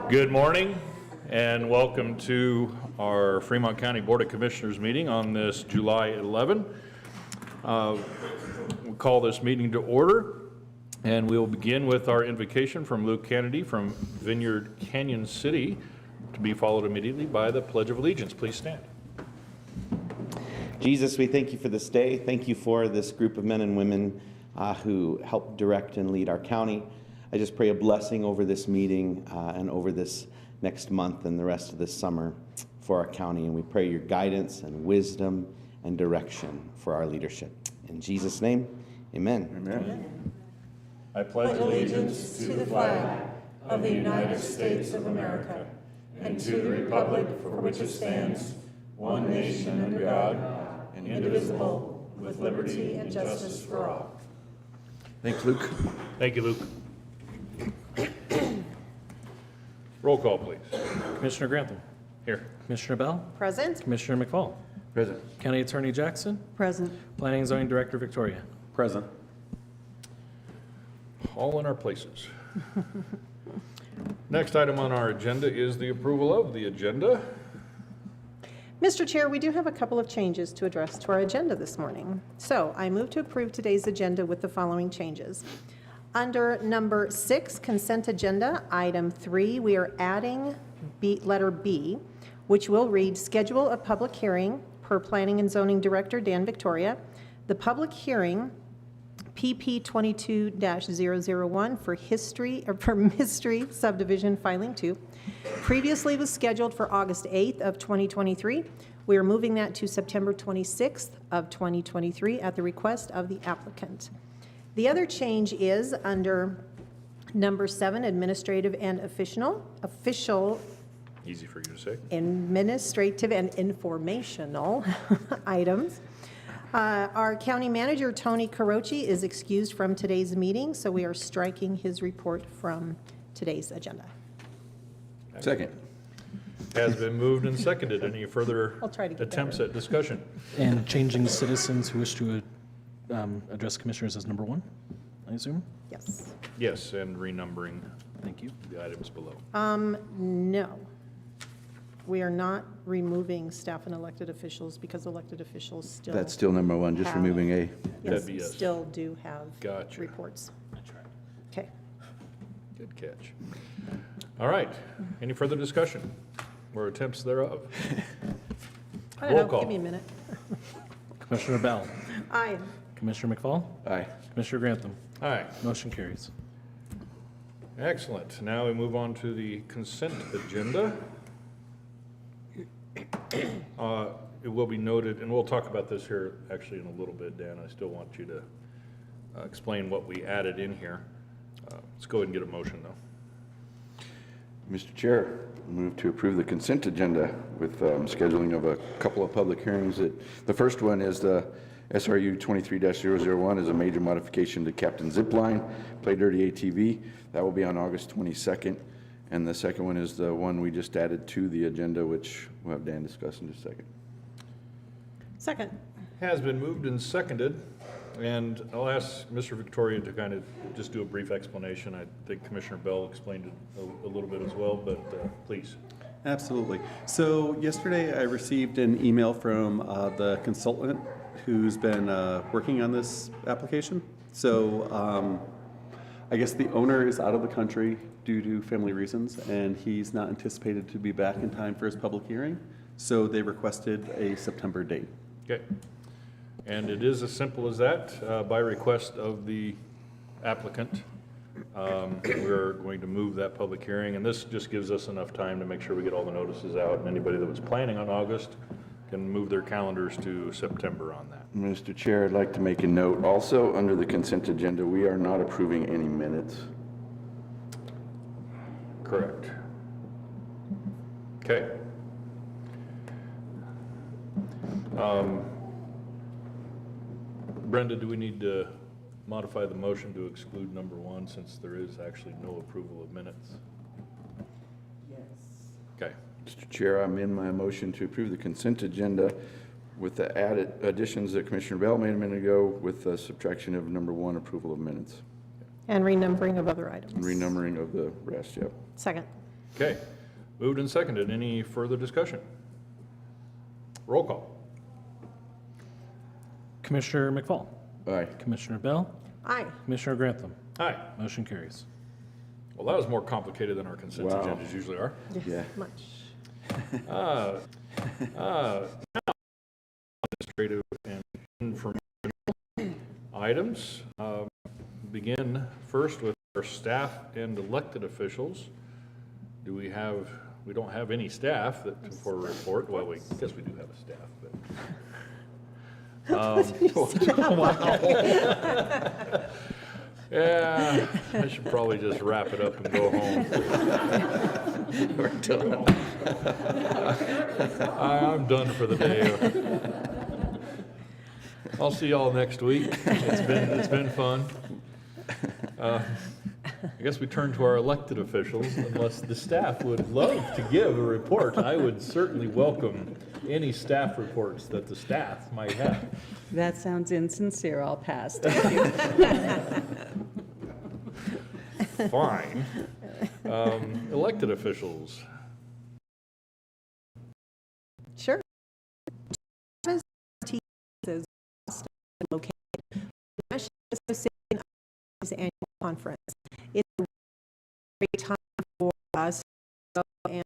Good morning and welcome to our Fremont County Board of Commissioners meeting on this July 11. We'll call this meeting to order, and we'll begin with our invocation from Luke Kennedy from Vineyard Canyon City, to be followed immediately by the Pledge of Allegiance. Please stand. Jesus, we thank you for this day. Thank you for this group of men and women who help direct and lead our county. I just pray a blessing over this meeting and over this next month and the rest of this summer for our county. And we pray your guidance and wisdom and direction for our leadership. In Jesus' name, amen. Amen. I pledge allegiance to the flag of the United States of America and to the republic for which it stands, one nation under God, indivisible, with liberty and justice for all. Thanks, Luke. Thank you, Luke. Roll call, please. Commissioner Grantham. Here. Commissioner Bell. Present. Commissioner McFall. Present. County Attorney Jackson. Present. Planning and Zoning Director Victoria. Present. All in our places. Next item on our agenda is the approval of the agenda. Mr. Chair, we do have a couple of changes to address to our agenda this morning. So I move to approve today's agenda with the following changes. Under number 6, consent agenda, item 3, we are adding letter B, which will read, schedule a public hearing per Planning and Zoning Director Dan Victoria. The public hearing, PP 22-001 for Mystery Subdivision Filing 2, previously was scheduled for August 8th of 2023. We are moving that to September 26th of 2023 at the request of the applicant. The other change is under number 7, administrative and official, Easy for you to say. administrative and informational items. Our county manager, Tony Carochi, is excused from today's meeting, so we are striking his report from today's agenda. Second. Has been moved and seconded. Any further I'll try to get attempts better. at discussion? And changing citizens who wish to address commissioners as number 1, I assume? Yes. Yes, and renumbering Thank you. the items below. No. We are not removing staff and elected officials because elected officials still. That's still number 1, just have- removing A. Yes, That'd be yes. still do have Gotcha. reports. Okay. Good catch. All right. Any further discussion or attempts thereof? I don't Roll know, call. give me a minute. Commissioner Bell. Aye. Commissioner McFall. Aye. Commissioner Grantham. Aye. Motion carries. Excellent. Now we move on to the consent agenda. It will be noted, and we'll talk about this here actually in a little bit, Dan. I still want you to explain what we added in here. Let's go ahead and get a motion, though. Mr. Chair, move to approve the consent agenda with scheduling of a couple of public hearings. The first one is the SRU 23-001 is a major modification to Captain Zipline, Play Dirty ATV. That will be on August 22nd. And the second one is the one we just added to the agenda, which we'll have Dan discuss in just a second. Second. Has been moved and seconded, and I'll ask Mr. Victoria to kind of just do a brief explanation. I think Commissioner Bell explained it a little bit as well, but please. Absolutely. So yesterday I received an email from the consultant who's been working on this application. So I guess the owner is out of the country due to family reasons, and he's not anticipated to be back in time for his public hearing. So they requested a September date. Okay. And it is as simple as that, by request of the applicant. We're going to move that public hearing, and this just gives us enough time to make sure we get all the notices out, and anybody that was planning on August can move their calendars to September on that. Mr. Chair, I'd like to make a note. Also, under the consent agenda, we are not approving any minutes. Correct. Okay. Brenda, do we need to modify the motion to exclude number 1 since there is actually no approval of minutes? Yes. Okay. Mr. Chair, I amend my motion to approve the consent agenda with the added additions that Commissioner Bell made a minute ago with the subtraction of number 1, approval of minutes. And renumbering of other and items. renumbering of the rest, yep. Second. Okay, moved and seconded. Any further discussion? Roll call. Commissioner McFall, Aye. Commissioner Bell, Aye. Commissioner Grantham. Aye. Motion carries. Well, that was more complicated than our consent Wow. agendas usually are. Yeah. Much. Now, administrative and informational items. Begin first with our staff and elected officials. Do we have, we don't have any staff that, for a report. Well, I guess we do have a staff, but. Yeah, I should probably just wrap it up and go home. I'm done for the day. I'll see y'all next week. It's been fun. I guess we turn to our elected officials, unless the staff would love to give a report. I would certainly welcome any staff reports that the staff might have. That sounds insincere. I'll pass. Thank you. Fine. Elected officials. Sure. Located. National Association of Annual Conference. It's a great time for us to go and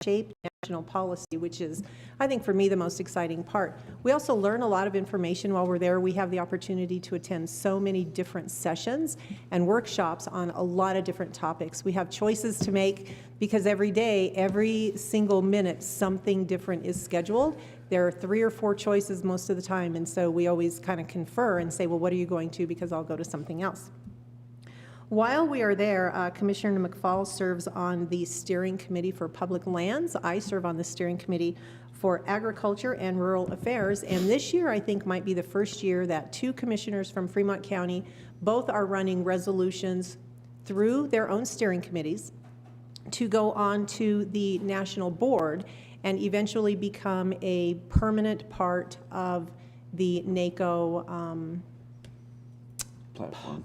shape national policy, which is, I think, for me, the most exciting part. We also learn a lot of information while we're there. We have the opportunity to attend so many different sessions and workshops on a lot of different topics. We have choices to make because every day, every single minute, something different is scheduled. There are 3 or 4 choices most of the time, and so we always kind of confer and say, well, what are you going to? Because I'll go to something else. While we are there, Commissioner McFall serves on the Steering Committee for Public Lands. I serve on the Steering Committee for Agriculture and Rural Affairs. And this year, I think, might be the first year that 2 commissioners from Fremont County both are running resolutions through their own steering committees to go on to the national board and eventually become a permanent part of the NACO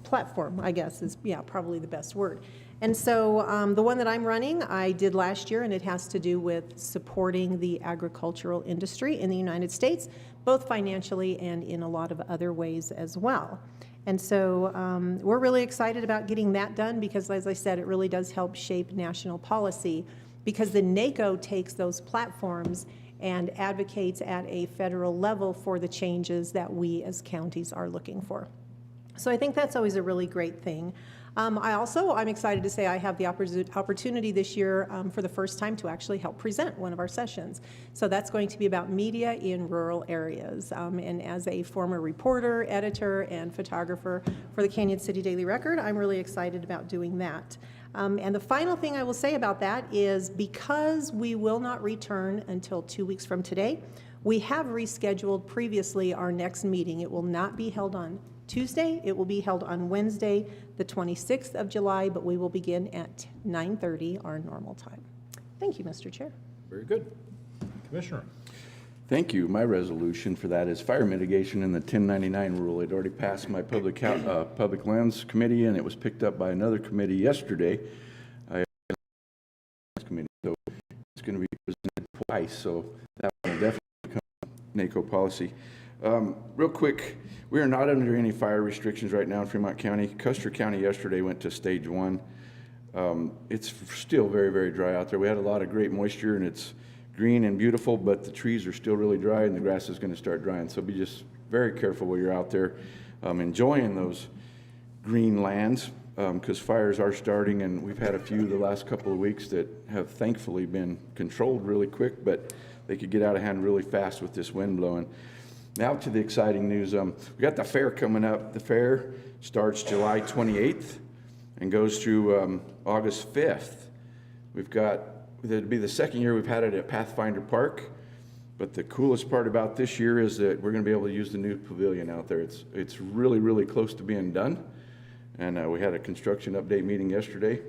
platform, I guess, is, yeah, probably the best word. And so the one that I'm running, I did last year, and it has to do with supporting the agricultural industry in the United States, both financially and in a lot of other ways as well. And so we're really excited about getting that done because, as I said, it really does help shape national policy because the NACO takes those platforms and advocates at a federal level for the changes that we as counties are looking for. So I think that's always a really great thing. I'm excited to say I have the opportunity this year for the first time to actually help present one of our sessions. So that's going to be about media in rural areas. And as a former reporter, editor, and photographer for the Canyon City Daily Record, I'm really excited about doing that. And the final thing I will say about that is because we will not return until 2 weeks from today, we have rescheduled previously our next meeting. It will not be held on Tuesday. It will be held on Wednesday, the 26th of July, but we will begin at 9:30, our normal time. Thank you, Mr. Chair. Very good. Commissioner. Thank you. My resolution for that is fire mitigation in the 1099 rule. It already passed my Public Lands Committee, and it was picked up by another committee yesterday. So it's going to be presented twice, so that will definitely become NACO policy. Real quick, we are not under any fire restrictions right now in Fremont County. Custer County yesterday went to stage 1. It's still very, very dry out there. We had a lot of great moisture, and it's green and beautiful, but the trees are still really dry, and the grass is going to start drying. So be just very careful while you're out there enjoying those green lands, because fires are starting, and we've had a few the last couple of weeks that have thankfully been controlled really quick, but they could get out of hand really fast with this wind blowing. Now to the exciting news. We got the fair coming up. The fair starts July 28th and goes through August 5th. It'll be the second year we've had it at Pathfinder Park, but the coolest part about this year is that we're going to be able to use the new pavilion out there. It's really, really close to being done, and we had a construction update meeting yesterday,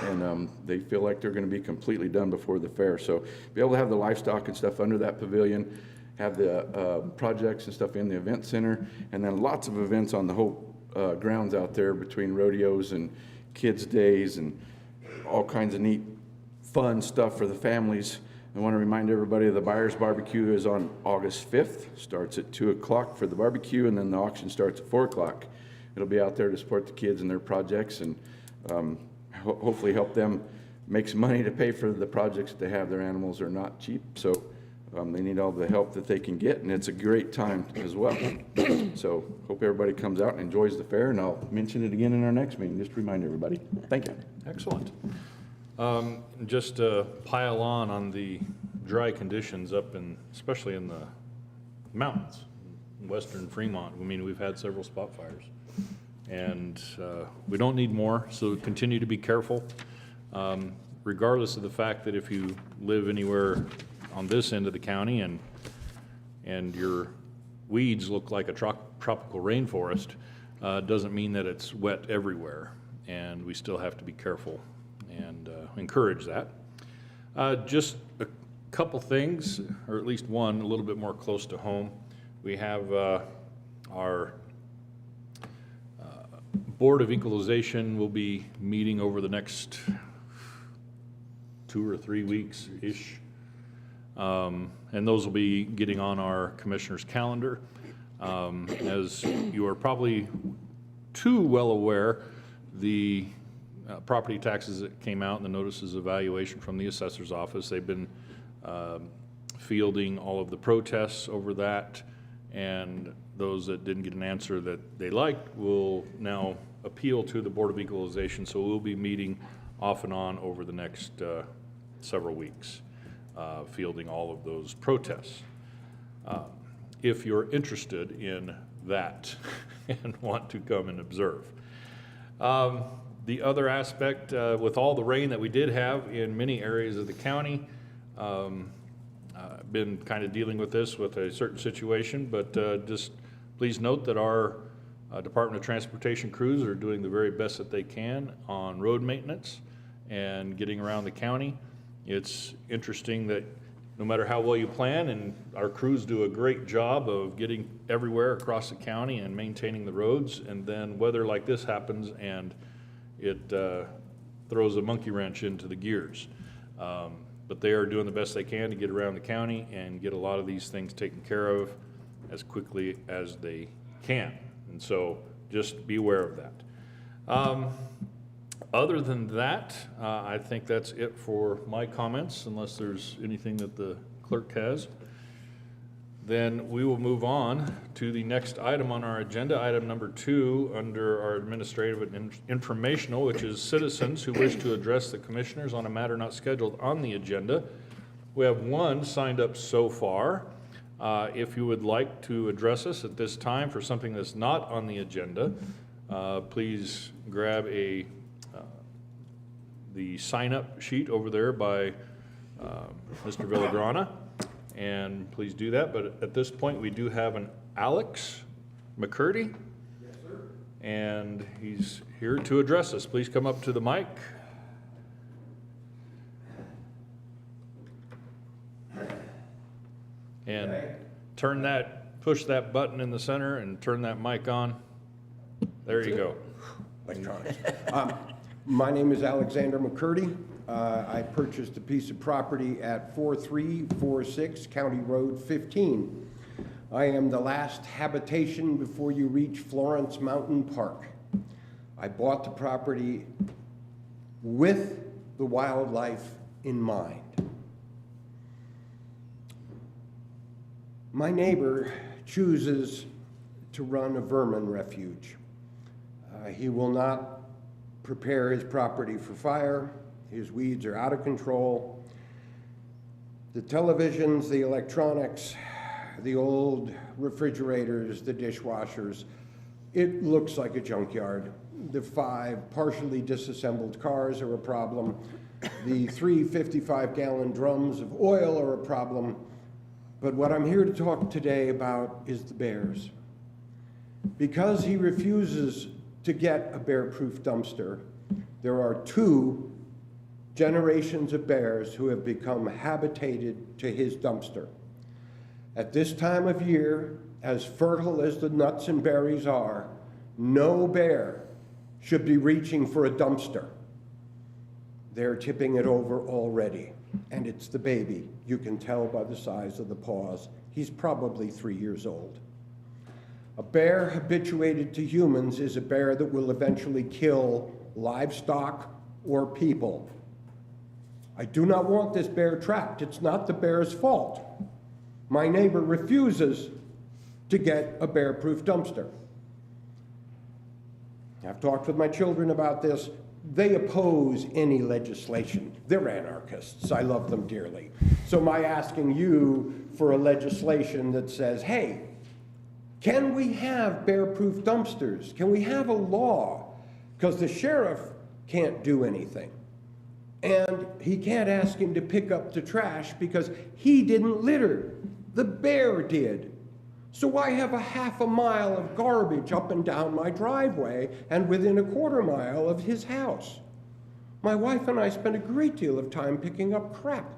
and they feel like they're going to be completely done before the fair. So be able to have the livestock and stuff under that pavilion, have the projects and stuff in the event center, and then lots of events on the whole grounds out there between rodeos and kids' days and all kinds of neat, fun stuff for the families. I want to remind everybody the Buyers Barbecue is on August 5th. Starts at 2 o'clock for the barbecue, and then the auction starts at 4 o'clock. It'll be out there to support the kids and their projects, and hopefully help them make some money to pay for the projects that they have. Their animals are not cheap, so they need all the help that they can get, and it's a great time as well. So hope everybody comes out and enjoys the fair, and I'll mention it again in our next meeting, just to remind everybody. Thank you. Excellent. Just to pile on the dry conditions up in, especially in the mountains, in western Fremont. I mean, we've had several spot fires, and we don't need more, so continue to be careful. Regardless of the fact that if you live anywhere on this end of the county and your weeds look like a tropical rainforest, doesn't mean that it's wet everywhere, and we still have to be careful and encourage that. Just a couple things, or at least one a little bit more close to home. We have our Board of Equalization will be meeting over the next 2 or 3 weeks-ish. And those will be getting on our commissioner's calendar. As you are probably too well aware, the property taxes that came out and the notices of valuation from the assessor's office, they've been fielding all of the protests over that, and those that didn't get an answer that they liked will now appeal to the Board of Equalization. So we'll be meeting off and on over the next several weeks, fielding all of those protests. If you're interested in that and want to come and observe. The other aspect, with all the rain that we did have in many areas of the county, been kind of dealing with this with a certain situation, but just please note that our Department of Transportation crews are doing the very best that they can on road maintenance and getting around the county. It's interesting that no matter how well you plan, and our crews do a great job of getting everywhere across the county and maintaining the roads, and then weather like this happens and it throws a monkey wrench into the gears. But they are doing the best they can to get around the county and get a lot of these things taken care of as quickly as they can. And so just be aware of that. Other than that, I think that's it for my comments, unless there's anything that the clerk has. Then we will move on to the next item on our agenda, item number 2, under our administrative and informational, which is citizens who wish to address the commissioners on a matter not scheduled on the agenda. We have one signed up so far. If you would like to address us at this time for something that's not on the agenda, please grab the sign-up sheet over there by Mr. Villagrana, and please do that. But at this point, we do have an Alex McCurdy. Yes, sir. And he's here to address us. Please come up to the mic. And push that button in the center and turn that mic on. There you go. Electronics. My name is Alexander McCurdy. I purchased a piece of property at 4346 County Road 15. I am the last habitation before you reach Florence Mountain Park. I bought the property with the wildlife in mind. My neighbor chooses to run a vermin refuge. He will not prepare his property for fire. His weeds are out of control. The televisions, the electronics, the old refrigerators, the dishwashers, it looks like a junkyard. The 5 partially disassembled cars are a problem. The 3 55-gallon drums of oil are a problem. But what I'm here to talk today about is the bears. Because he refuses to get a bear-proof dumpster, there are 2 generations of bears who have become habitated to his dumpster. At this time of year, as fertile as the nuts and berries are, no bear should be reaching for a dumpster. They're tipping it over already, and it's the baby. You can tell by the size of the paws. He's probably 3 years old. A bear habituated to humans is a bear that will eventually kill livestock or people. I do not want this bear trapped. It's not the bear's fault. My neighbor refuses to get a bear-proof dumpster. I've talked with my children about this. They oppose any legislation. They're anarchists. I love them dearly. So my asking you for a legislation that says, hey, can we have bear-proof dumpsters? Can we have a law? Because the sheriff can't do anything. And he can't ask him to pick up the trash because he didn't litter. The bear did. So I have a half a mile of garbage up and down my driveway and within a quarter mile of his house. My wife and I spend a great deal of time picking up crap.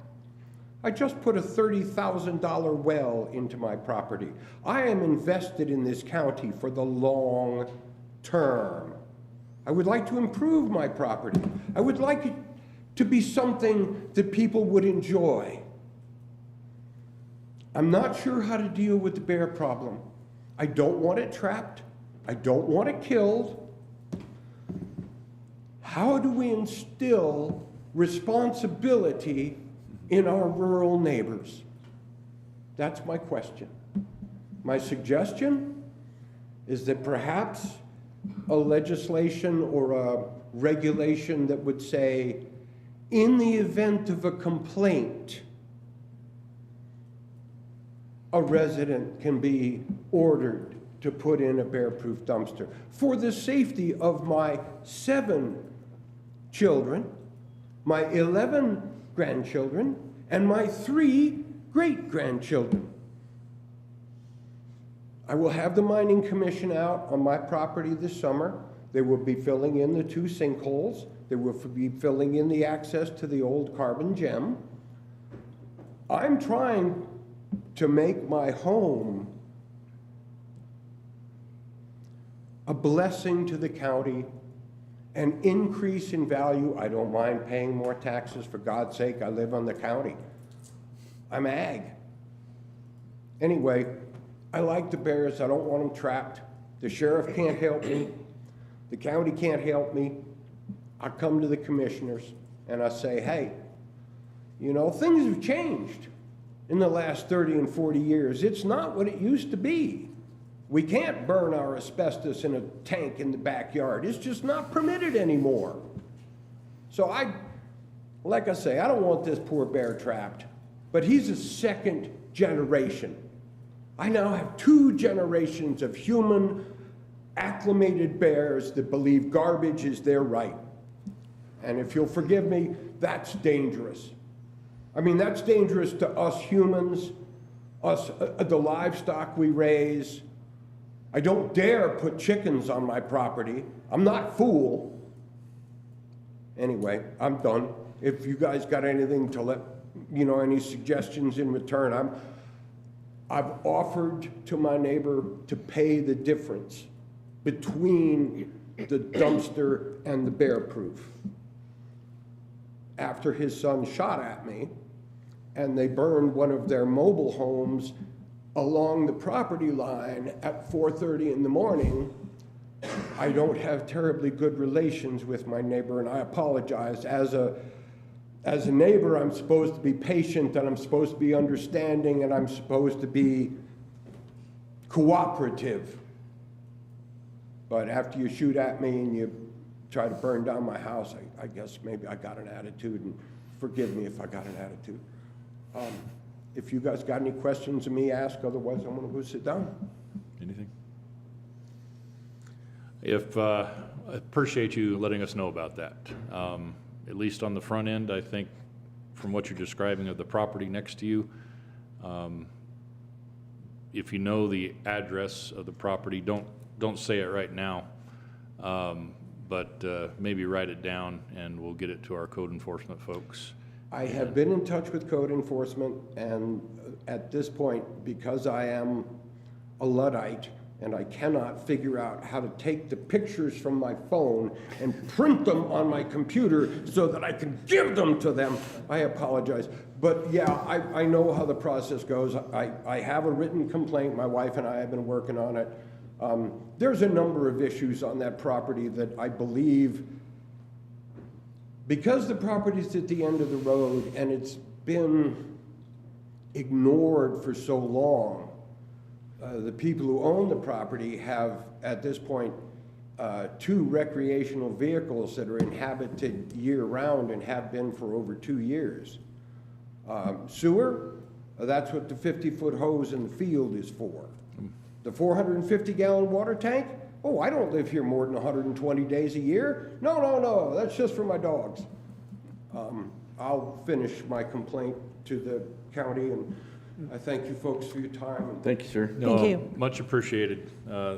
I just put a $30,000 well into my property. I am invested in this county for the long term. I would like to improve my property. I would like it to be something that people would enjoy. I'm not sure how to deal with the bear problem. I don't want it trapped. I don't want it killed. How do we instill responsibility in our rural neighbors? That's my question. My suggestion is that perhaps a legislation or a regulation that would say, in the event of a complaint, a resident can be ordered to put in a bear-proof dumpster for the safety of my 7 children, my 11 grandchildren, and my 3 great-grandchildren. I will have the mining commission out on my property this summer. They will be filling in the 2 sinkholes. They will be filling in the access to the old carbon gem. I'm trying to make my home a blessing to the county, an increase in value. I don't mind paying more taxes, for God's sake. I live on the county. I'm ag. Anyway, I like the bears. I don't want them trapped. The sheriff can't help me. The county can't help me. I come to the commissioners and I say, hey, you know, things have changed in the last 30 and 40 years. It's not what it used to be. We can't burn our asbestos in a tank in the backyard. It's just not permitted anymore. So like I say, I don't want this poor bear trapped, but he's a 2nd generation. I now have 2 generations of human acclimated bears that believe garbage is their right. And if you'll forgive me, that's dangerous. I mean, that's dangerous to us humans, us, the livestock we raise. I don't dare put chickens on my property. I'm not fool. Anyway, I'm done. If you guys got anything to let, you know, any suggestions in return, I've offered to my neighbor to pay the difference between the dumpster and the bear-proof. After his son shot at me, and they burned one of their mobile homes along the property line at 4:30 in the morning, I don't have terribly good relations with my neighbor, and I apologize. As a neighbor, I'm supposed to be patient, and I'm supposed to be understanding, and I'm supposed to be cooperative. But after you shoot at me and you try to burn down my house, I guess maybe I got an attitude, and forgive me if I got an attitude. If you guys got any questions of me, ask. Otherwise, I'm going to go sit down. Anything? I appreciate you letting us know about that. At least on the front end, I think from what you're describing of the property next to you, if you know the address of the property, don't say it right now, but maybe write it down and we'll get it to our code enforcement folks. I have been in touch with code enforcement, and at this point, because I am a Luddite and I cannot figure out how to take the pictures from my phone and print them on my computer so that I can give them to them. I apologize. But yeah, I know how the process goes. I have a written complaint. My wife and I have been working on it. There's a number of issues on that property that I believe, because the property's at the end of the road and it's been ignored for so long, the people who own the property have, at this point, 2 recreational vehicles that are inhabited year-round and have been for over 2 years. Sewer, that's what the 50-foot hose in the field is for. The 450-gallon water tank, oh, I don't live here more than 120 days a year. No, that's just for my dogs. I'll finish my complaint to the county, and I thank you folks for your time. Thank you, sir. No, Thank you. much appreciated.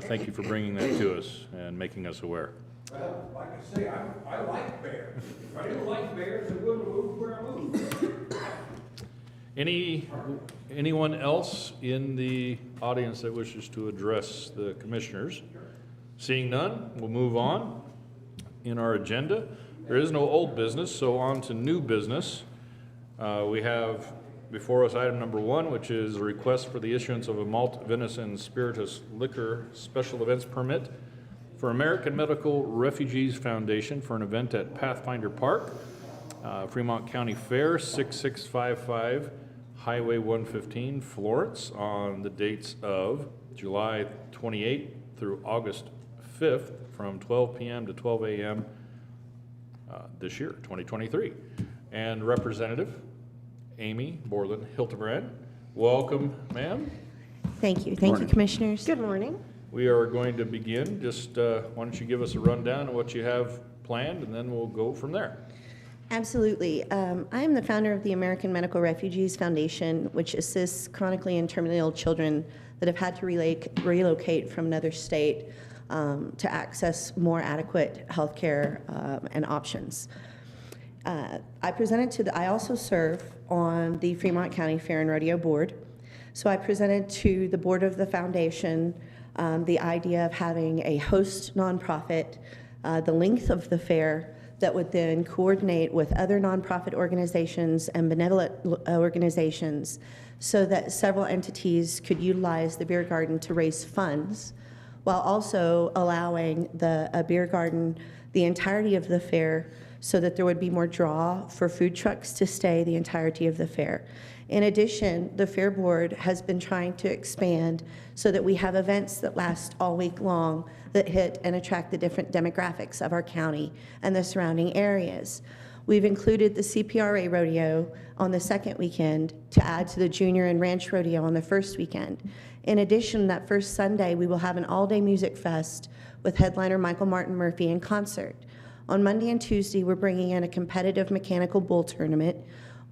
Thank you for bringing that to us and making us aware. Well, like I say, I like bears. If I didn't like bears, I wouldn't move where I moved. Anyone else in the audience that wishes to address the commissioners? Seeing none, we'll move on in our agenda. There is no old business, so on to new business. We have before us item number 1, which is a request for the issuance of a malt, venison, spirituous liquor special events permit for American Medical Refugees Foundation for an event at Pathfinder Park, Fremont County Fair, 6655 Highway 115, Florence, on the dates of July 28th through August 5th from 12 p.m. to 12 a.m. This year, 2023. And Representative Amy Borland Hildebrand. Welcome, ma'am. Thank you. Thank you, Commissioners. Good morning. We are going to begin. Just why don't you give us a rundown of what you have planned, and then we'll go from there. Absolutely. I am the founder of the American Medical Refugees Foundation, which assists chronically and terminally ill children that have had to relocate from another state to access more adequate health care and options. I also serve on the Fremont County Fair and Rodeo Board. So I presented to the board of the foundation the idea of having a host nonprofit, the length of the fair, that would then coordinate with other nonprofit organizations and benevolent organizations so that several entities could utilize the beer garden to raise funds while also allowing a beer garden the entirety of the fair so that there would be more draw for food trucks to stay the entirety of the fair. In addition, the Fair Board has been trying to expand so that we have events that last all week long that hit and attract the different demographics of our county and the surrounding areas. We've included the CPRA rodeo on the second weekend to add to the junior and ranch rodeo on the first weekend. In addition, that first Sunday, we will have an all-day music fest with headliner Michael Martin Murphey in concert. On Monday and Tuesday, we're bringing in a competitive mechanical bull tournament.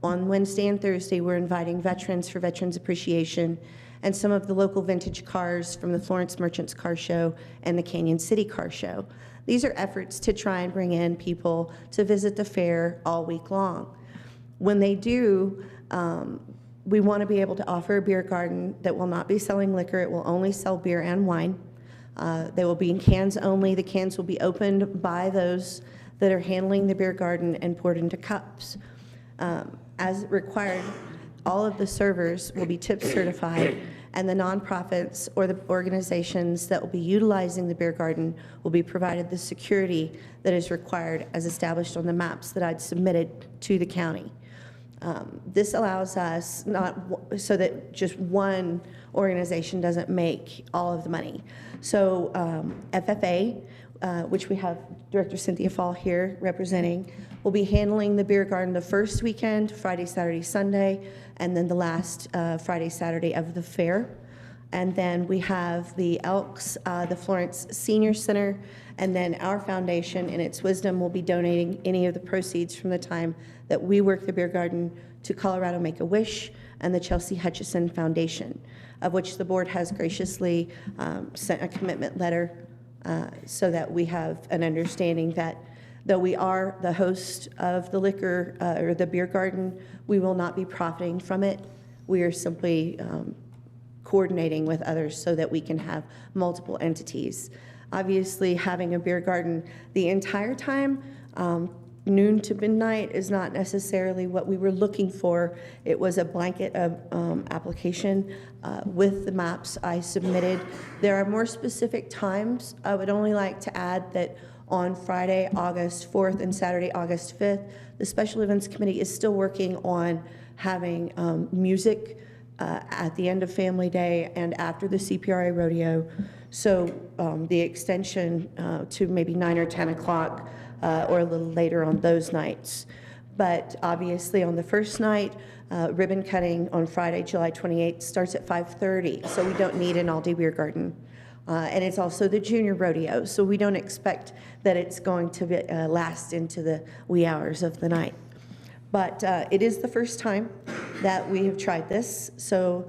On Wednesday and Thursday, we're inviting veterans for Veterans Appreciation and some of the local vintage cars from the Florence Merchants Car Show and the Canyon City Car Show. These are efforts to try and bring in people to visit the fair all week long. When they do, we want to be able to offer a beer garden that will not be selling liquor. It will only sell beer and wine. They will be in cans only. The cans will be opened by those that are handling the beer garden and poured into cups. As required, all of the servers will be tip certified, and the nonprofits or the organizations that will be utilizing the beer garden will be provided the security that is required as established on the maps that I'd submitted to the county. This allows us so that just one organization doesn't make all of the money. So FFA, which we have Director Cynthia Fall here representing, will be handling the beer garden the first weekend, Friday, Saturday, Sunday, and then the last Friday, Saturday of the fair. And then we have the Elks, the Florence Senior Center, and then our foundation, in its wisdom, will be donating any of the proceeds from the time that we work the beer garden to Colorado Make-A-Wish and the Chelsea Hutchison Foundation, of which the board has graciously sent a commitment letter so that we have an understanding that though we are the host of the liquor or the beer garden, we will not be profiting from it. We are simply coordinating with others so that we can have multiple entities. Obviously, having a beer garden the entire time, noon to midnight, is not necessarily what we were looking for. It was a blanket of application with the maps I submitted. There are more specific times. I would only like to add that on Friday, August 4th and Saturday, August 5th, the Special Events Committee is still working on having music at the end of Family Day and after the CPRA rodeo. So the extension to maybe 9 or 10 o'clock or a little later on those nights. But obviously on the first night, ribbon cutting on Friday, July 28th starts at 5:30, so we don't need an all-day beer garden. And it's also the junior rodeo, so we don't expect that it's going to be, last into the wee hours of the night. But it is the first time that we have tried this, so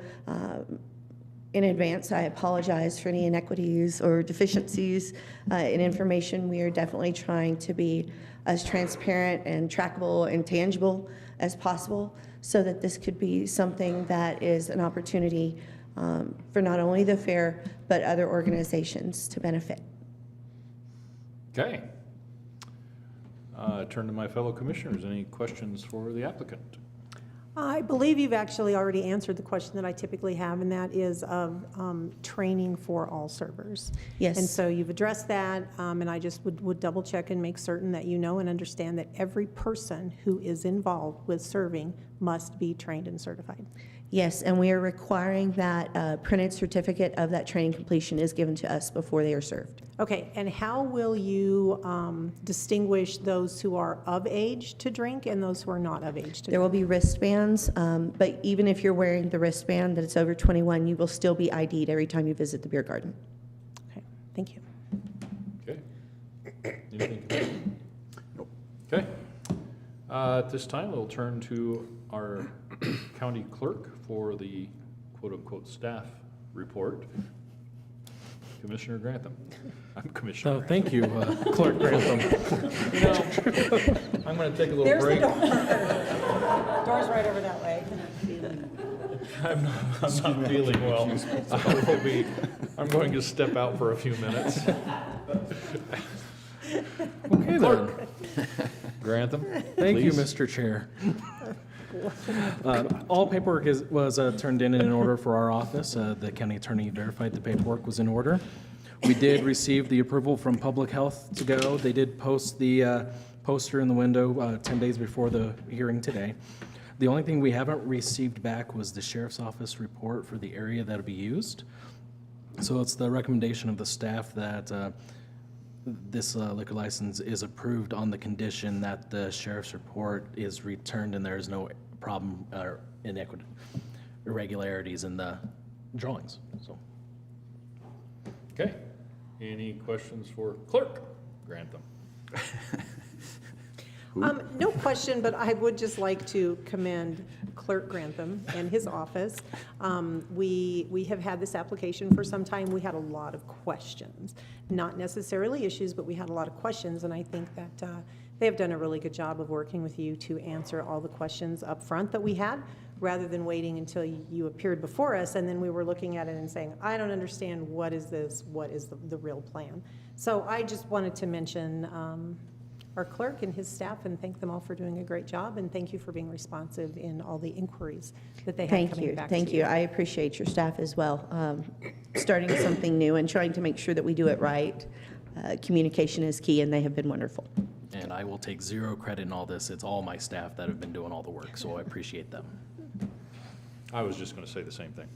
in advance, I apologize for any inequities or deficiencies in information. We are definitely trying to be as transparent and trackable and tangible as possible so that this could be something that is an opportunity for not only the fair, but other organizations to benefit. Okay. Turn to my fellow commissioners. Any questions for the applicant? I believe you've actually already answered the question that I typically have, and that is of training for all servers. Yes. And so you've addressed that, and I just would double check and make certain that you know and understand that every person who is involved with serving must be trained and certified. Yes, and we are requiring that a printed certificate of that training completion is given to us before they are served. Okay, and how will you distinguish those who are of age to drink and those who are not of age to There drink? will be wristbands, but even if you're wearing the wristband that it's over 21, you will still be ID'd every time you visit the beer garden. Okay, thank you. Okay. Anything? Nope. Okay. At this time, we'll turn to our county clerk for the quote-unquote staff report. Commissioner Grantham. I'm Commissioner. So thank you, Clerk Grantham. You know, I'm going to take a little break. Door's right over that way. I'm not feeling well. I'm going to step out for a few minutes. Okay then. Grantham, Thank you, please. Mr. Chair. All paperwork was turned in order for our office. The county attorney verified the paperwork was in order. We did receive the approval from Public Health to go. They did post the poster in the window 10 days before the hearing today. The only thing we haven't received back was the sheriff's office report for the area that'll be used. So it's the recommendation of the staff that this liquor license is approved on the condition that the sheriff's report is returned and there is no problem or irregularities in the drawings. So, Okay. Any questions for Clerk Grantham? No question, but I would just like to commend Clerk Grantham and his office. We have had this application for some time. We had a lot of questions, not necessarily issues, but we had a lot of questions, and I think that they have done a really good job of working with you to answer all the questions up front that we had, rather than waiting until you appeared before us, and then we were looking at it and saying, I don't understand, what is this, what is the real plan? So I just wanted to mention our clerk and his staff and thank them all for doing a great job, and thank you for being responsive in all the inquiries that they had coming back to you. Thank you. I appreciate your staff as well. Starting something new and trying to make sure that we do it right. Communication is key, and they have been wonderful. and I will take zero credit in all this. It's all my staff that have been doing all the work, so I appreciate them. I was just going to say the same thing.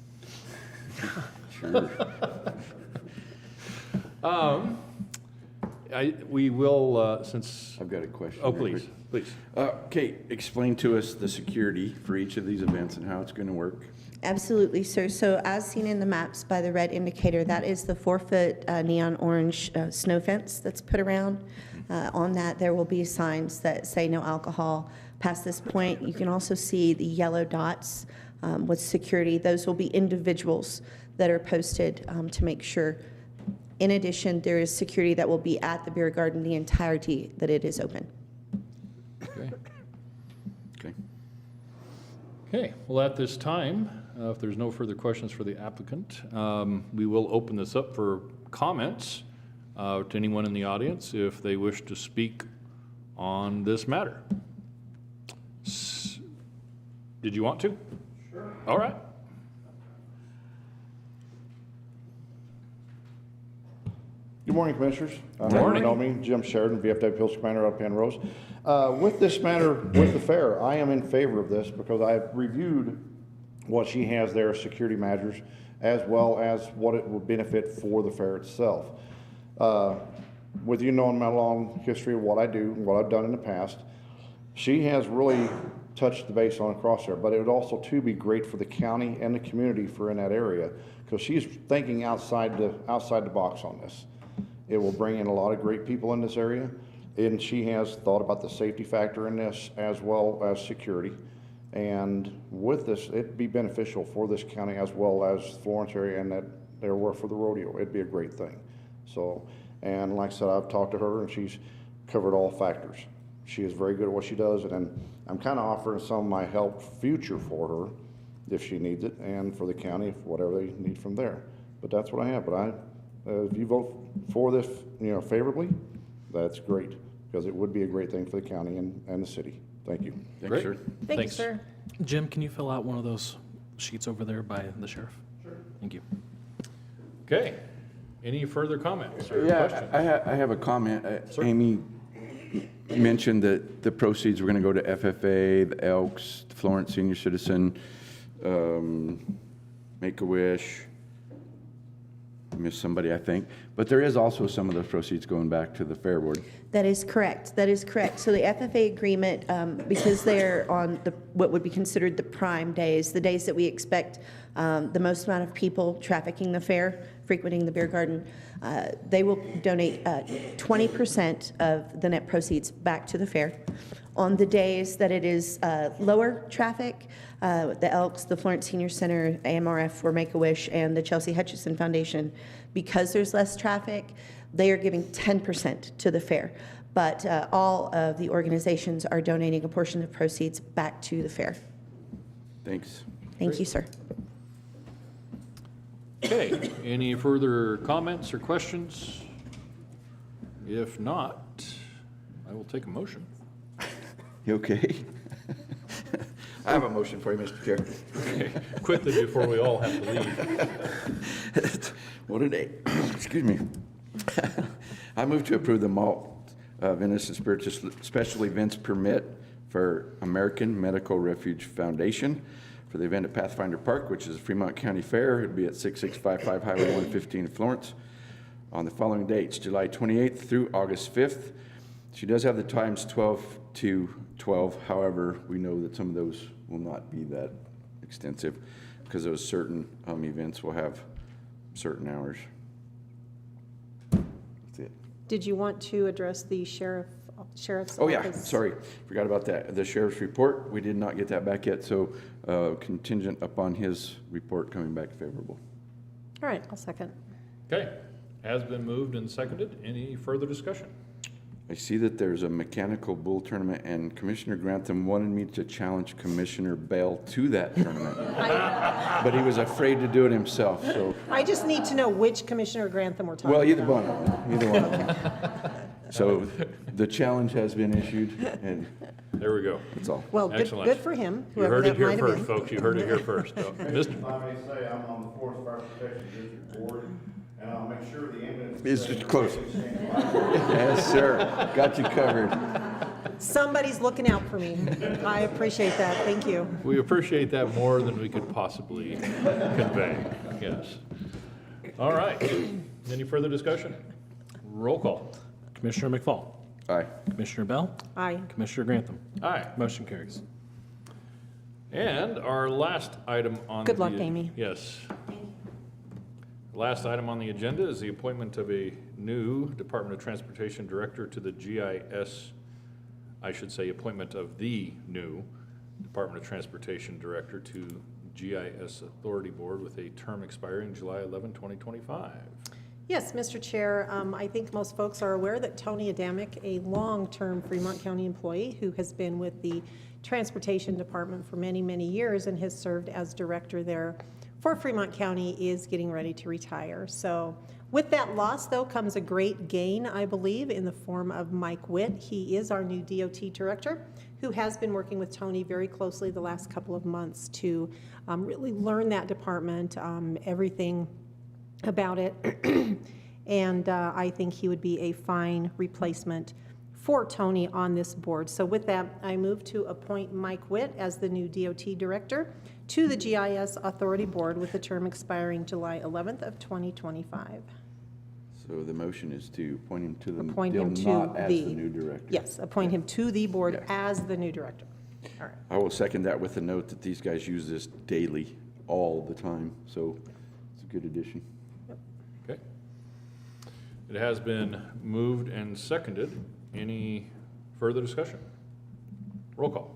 We will, since, I've got a question. oh, real please, quick. please. Kate, explain to us the security for each of these events and how it's going to work. Absolutely, sir. So as seen in the maps by the red indicator, that is the 4-foot neon orange snow fence that's put around. On that, there will be signs that say no alcohol past this point. You can also see the yellow dots with security. Those will be individuals that are posted to make sure. In addition, there is security that will be at the beer garden the entirety that it is open. Okay. Okay. Okay, well, at this time, if there's no further questions for the applicant, we will open this up for comments to anyone in the audience if they wish to speak on this matter. Did you want to? Sure. All right. Good morning, Commissioners. Morning. You know me, Jim Sheridan, VFW Pills Commander out of Penrose. With this matter, with the fair, I am in favor of this because I've reviewed what she has there, security measures, as well as what it would benefit for the fair itself. With you knowing my long history of what I do, and what I've done in the past, she has really touched the base on across there, but it would also too be great for the county and the community for in that area, because she's thinking outside the box on this. It will bring in a lot of great people in this area, and she has thought about the safety factor in this as well as security. And with this, it'd be beneficial for this county as well as Florence area and that there were for the rodeo. It'd be a great thing. So, and like I said, I've talked to her and she's covered all factors. She is very good at what she does, and I'm kind of offering some of my help future for her if she needs it, and for the county, whatever they need from there. But that's what I have. But if you vote for this, favorably, that's great, because it would be a great thing for the county and the city. Thank you. Thanks, Great. sir. Thank you, Thanks. sir. Jim, can you fill out one of those sheets over there by the sheriff? Sure. Thank you. Okay. Any further comments or Yeah, questions? I have a comment. Amy mentioned that the proceeds were going to go to FFA, the Elks, the Florence Senior Citizen, Make-A-Wish. Missed somebody, I think. But there is also some of those proceeds going back to the Fair Board. That is correct. That is correct. So the FFA agreement, because they're on what would be considered the prime days, the days that we expect the most amount of people trafficking the fair, frequenting the beer garden, they will donate 20% of the net proceeds back to the fair. On the days that it is lower traffic, the Elks, the Florence Senior Center, AMRF or Make-A-Wish, and the Chelsea Hutchison Foundation, because there's less traffic, they are giving 10% to the fair. But all of the organizations are donating a portion of proceeds back to the fair. Thanks. Thank you, sir. Okay, any further comments or questions? If not, I will take a motion. You okay? I have a motion for you, Mr. Chair. Okay, quickly before we all have to leave. What a day. Excuse me. I move to approve the malt venison spirits special events permit for American Medical Refuge Foundation for the event at Pathfinder Park, which is a Fremont County Fair. It'd be at 6655 Highway 115 in Florence on the following dates, July 28th through August 5th. She does have the times 12 to 12. However, we know that some of those will not be that extensive because those certain events will have certain hours. That's it. Did you want to address the sheriff's Oh, yeah, office? sorry, forgot about that. The sheriff's report, we did not get that back yet, so contingent upon his report coming back favorable. All right, I'll second. Okay, has been moved and seconded. Any further discussion? I see that there's a mechanical bull tournament, and Commissioner Grantham wanted me to challenge Commissioner Bell to that tournament. But he was afraid to do it himself, so. I just need to know which Commissioner Grantham we're talking about. Well, either one of them, either one of them. So the challenge has been issued, and There we go. that's all. Well, Excellent. good for him, You whoever heard it that here might have first, been. folks. You heard it here first. Mr. If I may say, I'm on the Forest Fire Protection District Board, and I'll make sure the ambulance. It's just close. Yes, sir, got you covered. Somebody's looking out for me. I appreciate that. Thank you. We appreciate that more than we could possibly convey. Yes. All right. Any further discussion? Roll call. Commissioner McFall, Aye. Commissioner Bell, Aye. Commissioner Grantham. Aye. Motion carries. And our last item on Good luck, Amy. Yes. Last item on the agenda is the appointment of a new Department of Transportation Director to the GIS, I should say appointment of the new Department of Transportation Director to GIS Authority Board with a term expiring July 11, 2025. Yes, Mr. Chair, I think most folks are aware that Tony Adamick, a long-term Fremont County employee who has been with the Transportation Department for many, many years and has served as director there for Fremont County, is getting ready to retire. So with that loss, though, comes a great gain, I believe, in the form of Mike Witt. He is our new DOT director, who has been working with Tony very closely the last couple of months to really learn that department, everything about it. And I think he would be a fine replacement for Tony on this board. So with that, I move to appoint Mike Witt as the new DOT director to the GIS Authority Board with the term expiring July 11th of 2025. So the motion is to appoint him to the Appoint deal, him to not as the the- new director. Yes, appoint him to the board Yes. as the new director. All right. I will second that with the note that these guys use this daily, all the time, so it's a good addition. Okay. It has been moved and seconded. Any further discussion? Roll call.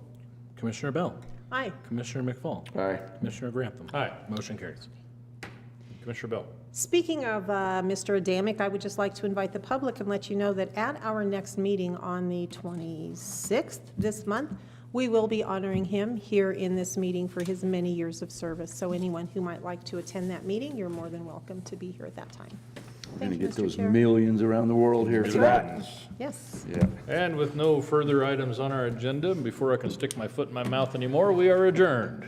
Commissioner Bell, Aye. Commissioner McFall, Aye. Commissioner Grantham. Aye. Motion carries. Commissioner Bell. Speaking of Mr. Adamick, I would just like to invite the public and let you know that at our next meeting on the 26th this month, we will be honoring him here in this meeting for his many years of service. So anyone who might like to attend that meeting, you're more than welcome to be here at that time. We're Thank gonna you, get Mr. those Chair. millions around the world here for that. Yes. Yeah. And with no further items on our agenda, before I can stick my foot in my mouth anymore, we are adjourned.